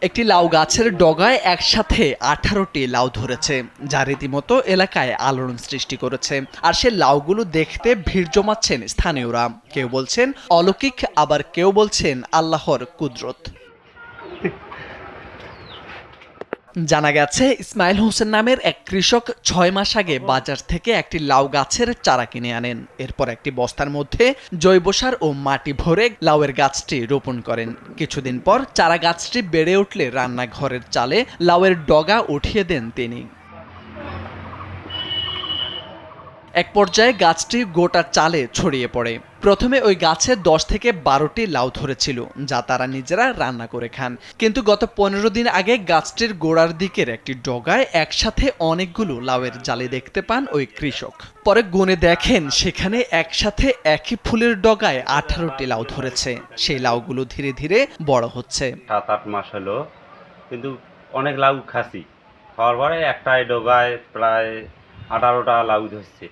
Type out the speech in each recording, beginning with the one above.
একটি লাউ গাছের ডগায় একসাথে 18টি লাউ ধরেছে, যা রীতিমতো এলাকায় আলোড়ন সৃষ্টি করেছে। আর সে লাউগুলো দেখতে ভিড় জমাচ্ছেন স্থানীয়রা। কেউ বলছেন অলৌকিক, আবার কেউ বলছেন আল্লাহর কুদরত। জানা গেছে, ইসমাইল হোসেন নামের এক কৃষক 6 মাস আগে বাজার থেকে একটি লাউ গাছের চারা কিনে আনেন। এরপর একটি বস্তার মধ্যে জৈব সার ও মাটি ভরে লাউয়ের গাছটি রোপণ করেন। কিছুদিন পর চারা গাছটি বেড়ে উঠলে রান্নাঘরের চালে লাউয়ের ডগা উঠিয়ে দেন তিনি। এক পর্যায়ে গাছটি গোটা চালে ছড়িয়ে পড়ে। প্রথমে ওই গাছে 10 থেকে 12টি লাউ ধরেছিল, যা তারা নিজেরা রান্না করে খান। কিন্তু গত 15 দিন আগে গাছটির গোড়ার দিকের একটি ডগায় একসাথে অনেকগুলো লাউয়ের জালি দেখতে পান ওই কৃষক। পরে গুনে দেখেন সেখানে একসাথে একই ফুলের ডগায় 18টি লাউ ধরেছে। সেই লাউগুলো ধীরে ধীরে বড় হচ্ছে। 7-8 মাস হলো, কিন্তু অনেক লাউ খাসি খাওয়ার পরে একটাই ডগায় প্রায় 18টা লাউ ধরছে।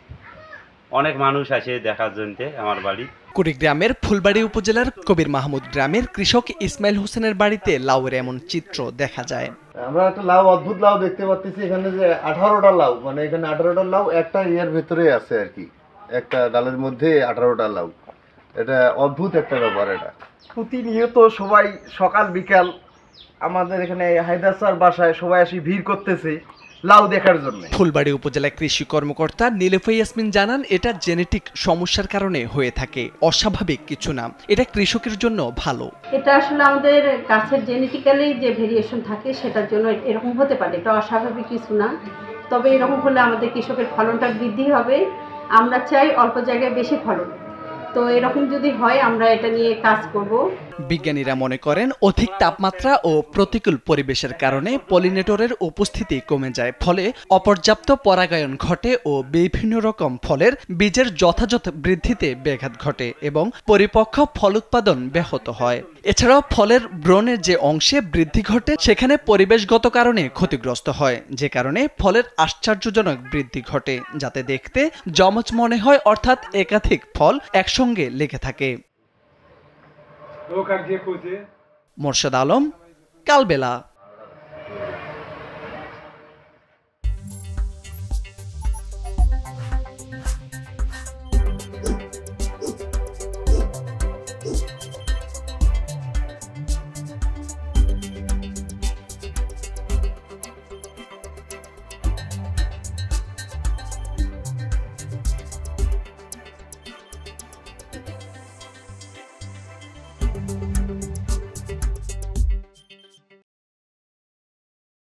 অনেক মানুষ আসে দেখার জন্য আমার বাড়ি। কুড়িগ্রামের ফুলবাড়ি উপজেলার কবির মাহমুদ গ্রামের কৃষক ইসমাইল হোসেনের বাড়িতে লাউয়ের এমন চিত্র দেখা যায়। আমরা একটা লাউ, অদ্ভুত লাউ দেখতে পাচ্ছি এখানে, যে 18টা লাউ, মানে এখানে 18টা লাউ একটা ইয়ার ভেতরে আছে আর কি, একটা ডালের মধ্যে 18টা লাউ। এটা অদ্ভুত একটা ব্যাপার। এটা প্রতিনিয়ত সবাই সকাল বিকাল আমাদের এখানে হায়দার স্যার বাসায় সবাই আসি ভিড় করতেছে লাউ দেখার জন্য। ফুলবাড়ি উপজেলা কৃষি কর্মকর্তা নীলুফা ইয়াসমিন জানান, এটা জেনেটিক সমস্যার কারণে হয়ে থাকে, অস্বাভাবিক কিছু না। এটা কৃষকের জন্য ভালো। এটা আসলে আমাদের গাছের জেনেটিক্যালি যে ভেরিয়েশন থাকে সেটার জন্য এরকম হতে পারে, এটা অস্বাভাবিক কিছু না। তবে এরকম হলে আমাদের কৃষকের ফলনটা বৃদ্ধি হবে। আমরা চাই অল্প জায়গায় বেশি ফলন, তো এরকম যদি হয় আমরা এটা নিয়ে কাজ করব। বিজ্ঞানীরা মনে করেন, অধিক তাপমাত্রা ও প্রতিকূল পরিবেশের কারণে পলিনেটরের উপস্থিতি কমে যায়, ফলে অপর্যাপ্ত পরাগায়ন ঘটে ও বিভিন্ন রকম ফলের বীজের যথাযথ বৃদ্ধিতে ব্যাঘাত ঘটে এবং পরিপক্ক ফল উৎপাদন ব্যাহত হয়। এছাড়াও ফলের ব্রণের যে অংশে বৃদ্ধি ঘটে সেখানে পরিবেশগত কারণে ক্ষতিগ্রস্ত হয়, যে কারণে ফলের আশ্চর্যজনক বৃদ্ধি ঘটে, যাতে দেখতে জমজ মনে হয়, অর্থাৎ একাধিক ফল একসঙ্গে লেগে থাকে। মোর্শেদ আলম, কালবেলা।